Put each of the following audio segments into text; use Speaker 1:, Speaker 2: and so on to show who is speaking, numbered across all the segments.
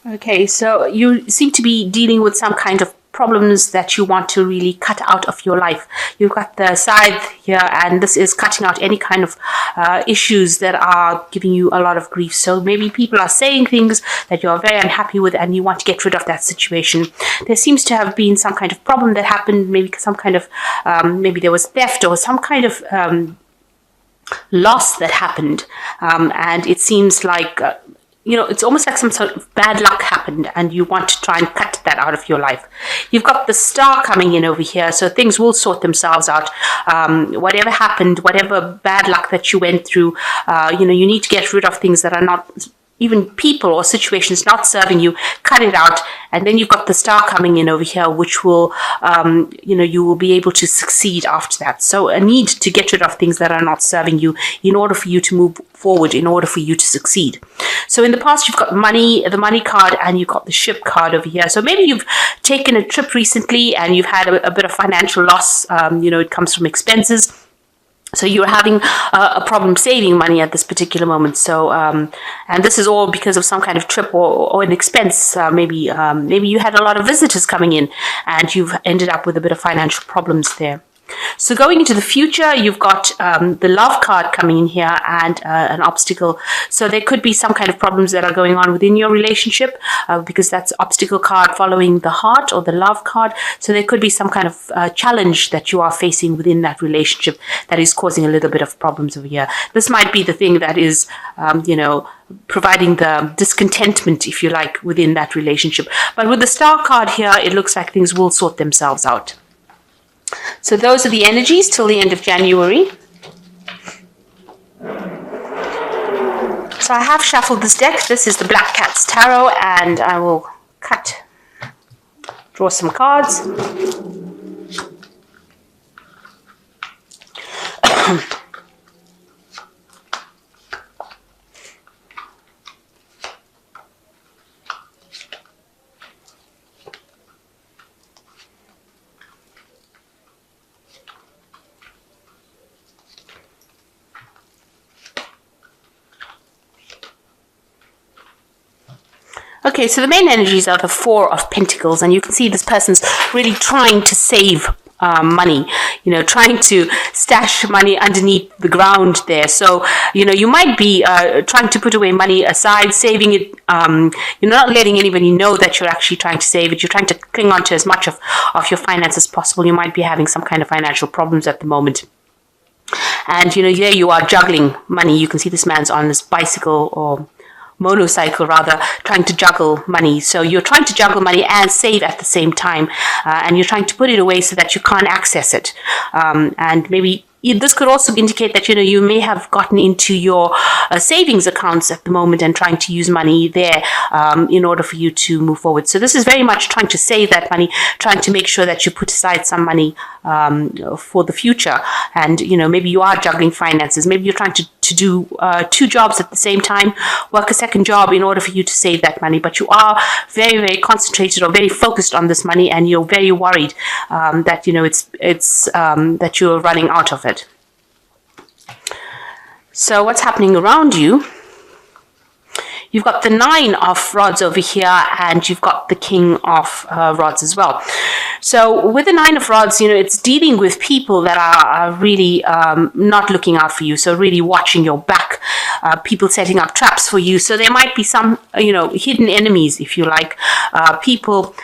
Speaker 1: Okay, so you seem to be dealing with some kind of problems that you want to really cut out of your life. You've got the scythe here, and this is cutting out any kind of issues that are giving you a lot of grief. So maybe people are saying things that you're very unhappy with, and you want to get rid of that situation. There seems to have been some kind of problem that happened, maybe some kind of, maybe there was theft or some kind of loss that happened. And it seems like it's almost like some sort of bad luck happened and you want to try and cut that out of your life. You've got the star coming in over here, so things will sort themselves out. Whatever happened, whatever bad luck that you went through, you need to get rid of things that are not, even people or situations not serving you, cut it out. And then you've got the star coming in over here, which will, you will be able to succeed after that. So a need to get rid of things that are not serving you in order for you to move forward, in order for you to succeed. So in the past, you've got money, the money card, and you've got the ship card over here. So maybe you've taken a trip recently and you've had a bit of financial loss. It comes from expenses. So you're having a problem saving money at this particular moment. So, and this is all because of some kind of trip or an expense. Maybe you had a lot of visitors coming in and you've ended up with a bit of financial problems there. So going into the future, you've got the love card coming in here and an obstacle. So there could be some kind of problems that are going on within your relationship because that's obstacle card following the heart or the love card. So there could be some kind of challenge that you are facing within that relationship that is causing a little bit of problems over here. This might be the thing that is, providing the discontentment, if you like, within that relationship. But with the star card here, it looks like things will sort themselves out. So those are the energies till the end of January. So I have shuffled this deck. This is the Black Cat's Tarot, and I will draw some cards. Okay, so the main energies are the Four of Pentacles, and you can see this person's really trying to save money, trying to stash money underneath the ground there. So, you might be trying to put away money aside, saving it. You're not letting anybody know that you're actually trying to save it. You're trying to cling on to as much of your finance as possible. You might be having some kind of financial problems at the moment. And, there you are juggling money. You can see this man's on this bicycle or motorcycle rather, trying to juggle money. So you're trying to juggle money and save at the same time, and you're trying to put it away so that you can't access it. And maybe this could also indicate that you may have gotten into your savings accounts at the moment and trying to use money there in order for you to move forward. So this is very much trying to save that money, trying to make sure that you put aside some money for the future. And maybe you are juggling finances. Maybe you're trying to do two jobs at the same time, work a second job in order for you to save that money. But you are very, very concentrated or very focused on this money, and you're very worried that it's that you're running out of it. So what's happening around you? You've got the Nine of Rods over here, and you've got the King of Rods as well. So with the Nine of Rods, it's dealing with people that are really not looking out for you. So really watching your back, people setting up traps for you. So there might be some, hidden enemies, if you like, people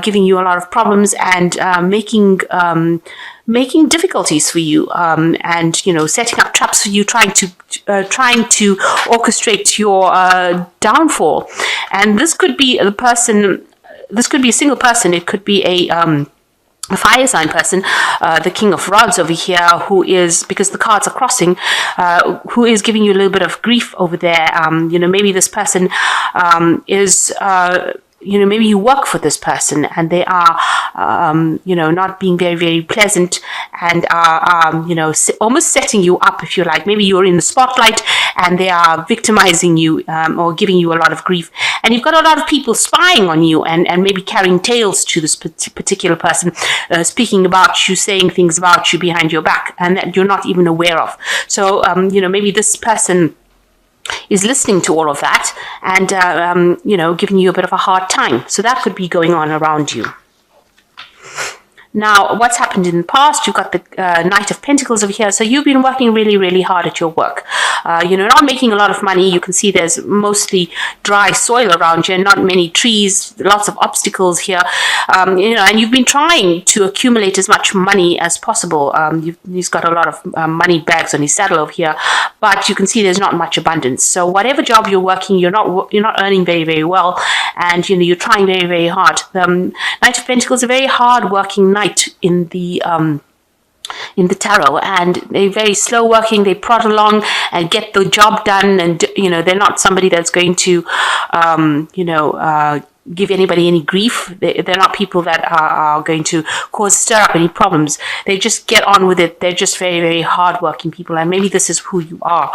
Speaker 1: giving you a lot of problems and making difficulties for you, and setting up traps for you, trying to orchestrate your downfall. And this could be a person. This could be a single person. It could be a fire sign person, the King of Rods over here, who is, because the cards are crossing, who is giving you a little bit of grief over there. Maybe this person is. Maybe you work for this person and they are, not being very, very pleasant and are, almost setting you up, if you like. Maybe you're in the spotlight and they are victimizing you or giving you a lot of grief. And you've got a lot of people spying on you and maybe carrying tales to this particular person, speaking about you, saying things about you behind your back and that you're not even aware of. So, maybe this person is listening to all of that and, giving you a bit of a hard time. So that could be going on around you. Now, what's happened in the past? You've got the Knight of Pentacles over here. So you've been working really, really hard at your work. Not making a lot of money. You can see there's mostly dry soil around you, not many trees, lots of obstacles here. And you've been trying to accumulate as much money as possible. He's got a lot of money bags on his saddle over here, but you can see there's not much abundance. So whatever job you're working, you're not earning very, very well, and you're trying very, very hard. Knight of Pentacles is a very hard-working knight in the tarot, and they're very slow working. They prod along and get the job done, and they're not somebody that's going to give anybody any grief. They're not people that are going to stir up any problems. They just get on with it. They're just very, very hard-working people, and maybe this is who you are.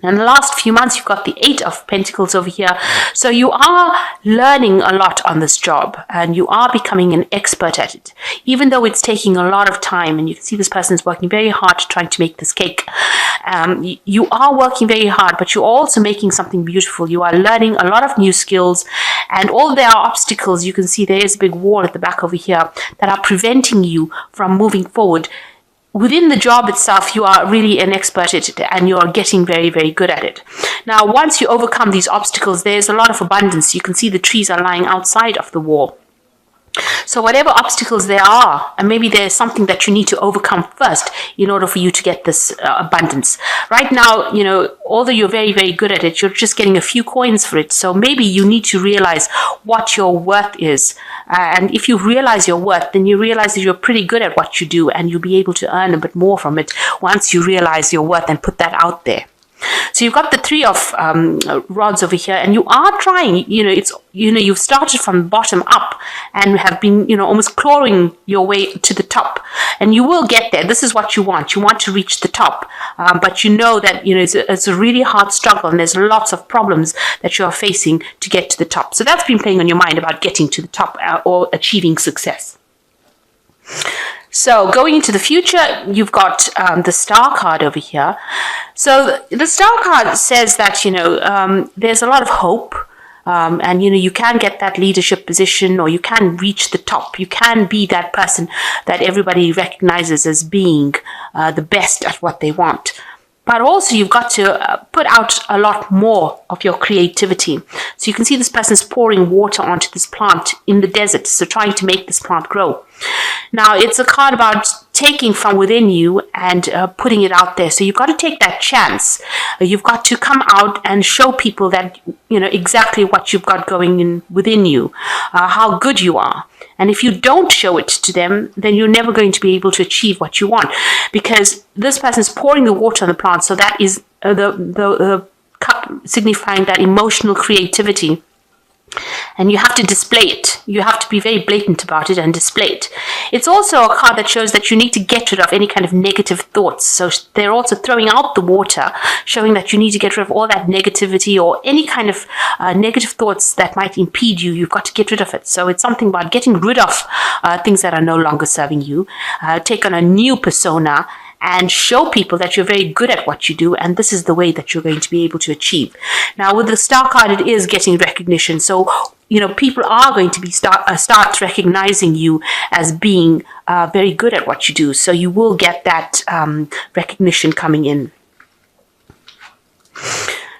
Speaker 1: In the last few months, you've got the Eight of Pentacles over here. So you are learning a lot on this job, and you are becoming an expert at it, even though it's taking a lot of time. And you can see this person's working very hard trying to make this cake. You are working very hard, but you're also making something beautiful. You are learning a lot of new skills, and all there are obstacles. You can see there is a big wall at the back over here that are preventing you from moving forward. Within the job itself, you are really an expert at it, and you are getting very, very good at it. Now, once you overcome these obstacles, there's a lot of abundance. You can see the trees are lying outside of the wall. So whatever obstacles there are, and maybe there's something that you need to overcome first in order for you to get this abundance. Right now, although you're very, very good at it, you're just getting a few coins for it. So maybe you need to realize what your worth is. And if you realize your worth, then you realize that you're pretty good at what you do, and you'll be able to earn a bit more from it once you realize your worth and put that out there. So you've got the Three of Rods over here, and you are trying. You've started from the bottom up and have been, almost clawing your way to the top, and you will get there. This is what you want. You want to reach the top, but you know that it's a really hard struggle, and there's lots of problems that you are facing to get to the top. So that's been playing on your mind about getting to the top or achieving success. So going into the future, you've got the Star card over here. So the Star card says that, there's a lot of hope, and, you can get that leadership position, or you can reach the top. You can be that person that everybody recognizes as being the best at what they want. But also you've got to put out a lot more of your creativity. So you can see this person's pouring water onto this plant in the desert, so trying to make this plant grow. Now, it's a card about taking from within you and putting it out there. So you've got to take that chance. You've got to come out and show people that, exactly what you've got going in within you, how good you are. And if you don't show it to them, then you're never going to be able to achieve what you want, because this person's pouring the water on the plant. So that is the cup signifying that emotional creativity. And you have to display it. You have to be very blatant about it and display it. It's also a card that shows that you need to get rid of any kind of negative thoughts. So they're also throwing out the water, showing that you need to get rid of all that negativity or any kind of negative thoughts that might impede you. You've got to get rid of it. So it's something about getting rid of things that are no longer serving you. Take on a new persona and show people that you're very good at what you do, and this is the way that you're going to be able to achieve. Now, with the Star card, it is getting recognition. So, people are going to be start recognizing you as being very good at what you do. So you will get that recognition coming in.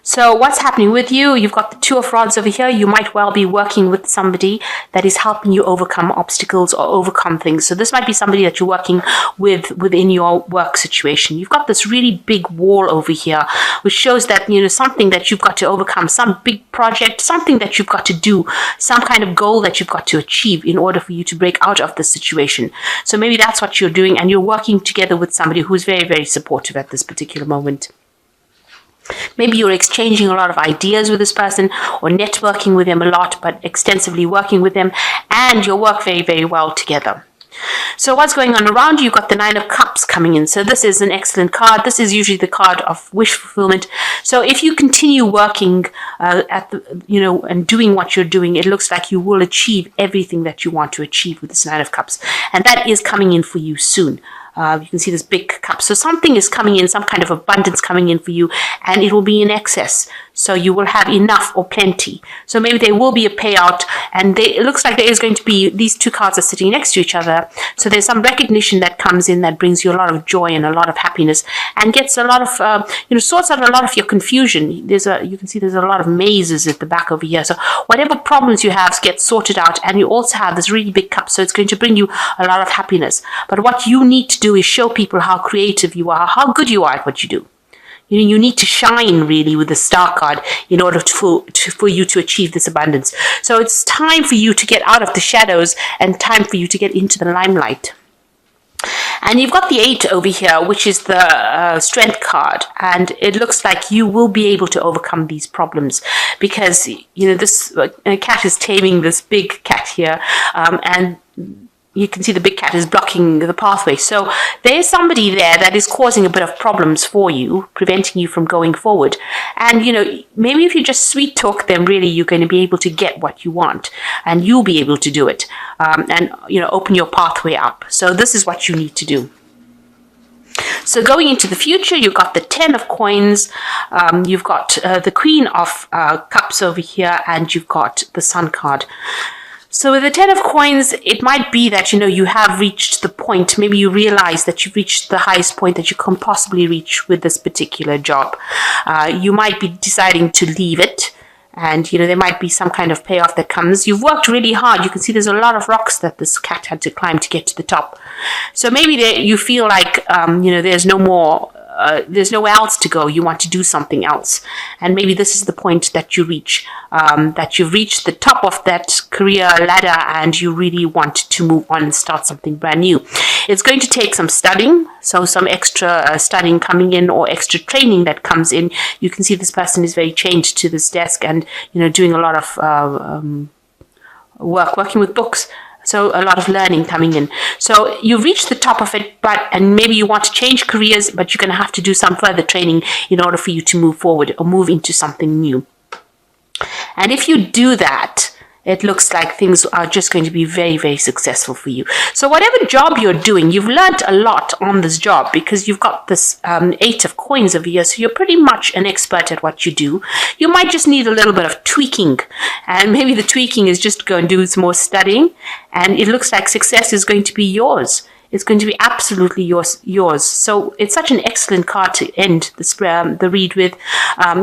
Speaker 1: So what's happening with you? You've got the Two of Rods over here. You might well be working with somebody that is helping you overcome obstacles or overcome things. So this might be somebody that you're working with within your work situation. You've got this really big wall over here, which shows that, something that you've got to overcome, some big project, something that you've got to do, some kind of goal that you've got to achieve in order for you to break out of this situation. So maybe that's what you're doing, and you're working together with somebody who's very, very supportive at this particular moment. Maybe you're exchanging a lot of ideas with this person, or networking with them a lot, but extensively working with them, and you'll work very, very well together. So what's going on around you? You've got the Nine of Cups coming in. So this is an excellent card. This is usually the card of wish fulfillment. So if you continue working and doing what you're doing, it looks like you will achieve everything that you want to achieve with this Nine of Cups. And that is coming in for you soon. You can see this big cup. So something is coming in, some kind of abundance coming in for you, and it will be in excess. So you will have enough or plenty. So maybe there will be a payout, and it looks like there is going to be, these two cards are sitting next to each other. So there's some recognition that comes in that brings you a lot of joy and a lot of happiness, and gets a lot of, sorts out a lot of your confusion. You can see there's a lot of mazes at the back over here. So whatever problems you have get sorted out, and you also have this really big cup. So it's going to bring you a lot of happiness. But what you need to do is show people how creative you are, how good you are at what you do. You need to shine really with the star card in order for you to achieve this abundance. So it's time for you to get out of the shadows and time for you to get into the limelight. And you've got the 8 over here, which is the strength card. And it looks like you will be able to overcome these problems because, this cat is taming this big cat here. And you can see the big cat is blocking the pathway. So there's somebody there that is causing a bit of problems for you, preventing you from going forward. And, maybe if you just sweet talk them, really, you're going to be able to get what you want, and you'll be able to do it, and open your pathway up. So this is what you need to do. So going into the future, you've got the 10 of coins, you've got the Queen of Cups over here, and you've got the Sun card. So with the 10 of coins, it might be that, you have reached the point. Maybe you realize that you've reached the highest point that you can possibly reach with this particular job. You might be deciding to leave it. And, there might be some kind of payoff that comes. You've worked really hard. You can see there's a lot of rocks that this cat had to climb to get to the top. So maybe you feel like, there's no more, there's nowhere else to go. You want to do something else. And maybe this is the point that you reach, that you've reached the top of that career ladder and you really want to move on and start something brand new. It's going to take some studying, so some extra studying coming in or extra training that comes in. You can see this person is very chained to this desk and, doing a lot of working with books. So a lot of learning coming in. So you've reached the top of it, and maybe you want to change careers, but you're going to have to do some further training in order for you to move forward or move into something new. And if you do that, it looks like things are just going to be very, very successful for you. So whatever job you're doing, you've learned a lot on this job because you've got this 8 of coins over here. So you're pretty much an expert at what you do. You might just need a little bit of tweaking. And maybe the tweaking is just go and do some more studying. And it looks like success is going to be yours. It's going to be absolutely yours. So it's such an excellent card to end the read with.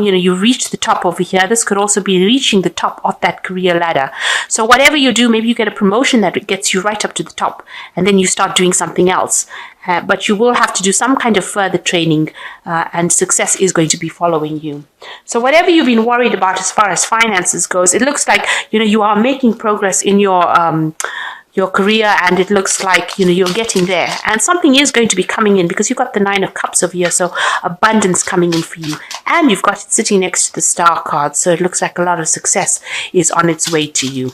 Speaker 1: You've reached the top over here. This could also be reaching the top of that career ladder. So whatever you do, maybe you get a promotion that gets you right up to the top, and then you start doing something else. But you will have to do some kind of further training, and success is going to be following you. So whatever you've been worried about as far as finances goes, it looks like, you are making progress in your career, and it looks like you're getting there, and something is going to be coming in because you've got the 9 of Cups over here, so abundance coming in for you, and you've got it sitting next to the Star card, so it looks like a lot of success is on its way to you.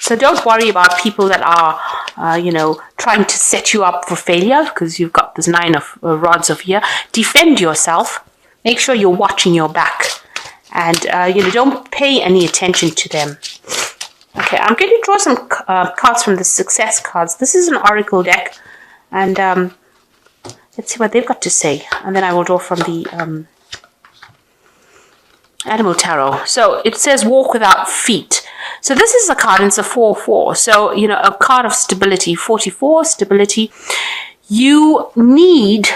Speaker 1: So don't worry about people that are trying to set you up for failure, because you've got this 9 of rods over here. Defend yourself, make sure you're watching your back, and don't pay any attention to them. Okay, I'm going to draw some cards from the success cards. This is an oracle deck, and let's see what they've got to say. And then I will draw from the animal tarot. So it says walk without feet. So this is a card, and it's a 4/4. So, a card of stability, 44, stability. You need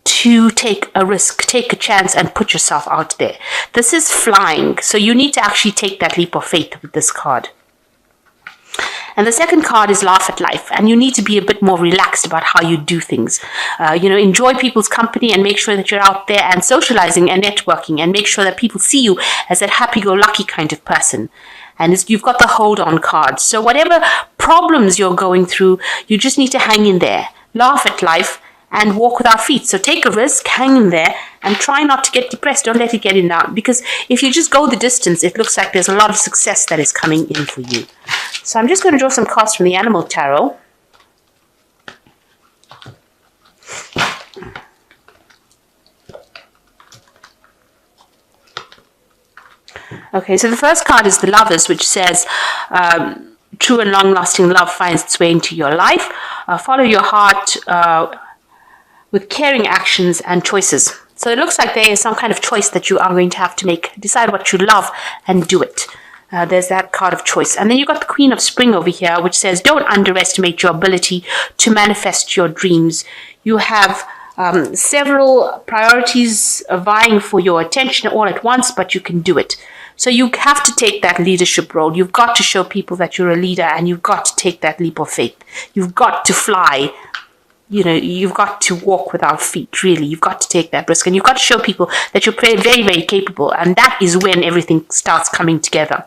Speaker 1: to take a risk, take a chance, and put yourself out there. This is flying, so you need to actually take that leap of faith with this card. And the second card is laugh at life, and you need to be a bit more relaxed about how you do things. Enjoy people's company and make sure that you're out there and socializing and networking, and make sure that people see you as that happy-go-lucky kind of person. And you've got the hold on card. So whatever problems you're going through, you just need to hang in there, laugh at life, and walk without feet. So take a risk, hang in there, and try not to get depressed. Don't let it get in down, because if you just go the distance, it looks like there's a lot of success that is coming in for you. So I'm just going to draw some cards from the animal tarot. Okay, so the first card is the Lovers, which says true and long-lasting love finds its way into your life. follow your heart with caring actions and choices. So it looks like there is some kind of choice that you are going to have to make. Decide what you love and do it. There's that card of choice. And then you've got the Queen of Spring over here, which says, don't underestimate your ability to manifest your dreams. You have several priorities vying for your attention all at once, but you can do it. So you have to take that leadership role. You've got to show people that you're a leader, and you've got to take that leap of faith. You've got to fly. You've got to walk without feet, really. You've got to take that risk, and you've got to show people that you're very, very capable, and that is when everything starts coming together.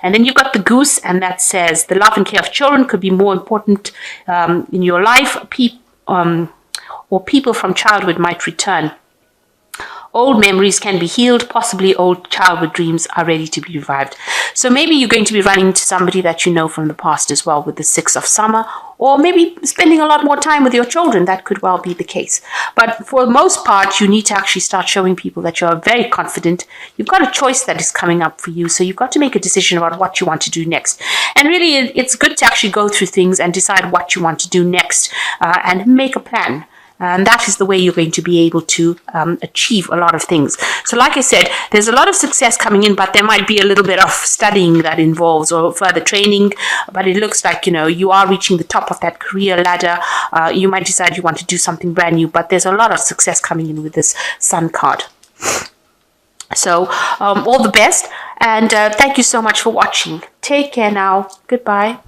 Speaker 1: And then you've got the Goose, and that says the love and care of children could be more important in your life, or people from childhood might return. Old memories can be healed. Possibly old childhood dreams are ready to be revived. So maybe you're going to be running into somebody that you know from the past as well with the Six of Summer, or maybe spending a lot more time with your children. That could well be the case. But for the most part, you need to actually start showing people that you're very confident. You've got a choice that is coming up for you. So you've got to make a decision about what you want to do next. And really, it's good to actually go through things and decide what you want to do next and make a plan. And that is the way you're going to be able to achieve a lot of things. So like I said, there's a lot of success coming in, but there might be a little bit of studying that involves or further training. But it looks like, you are reaching the top of that career ladder. You might decide you want to do something brand new, but there's a lot of success coming in with this Sun card. So all the best. And thank you so much for watching. Take care now. Goodbye.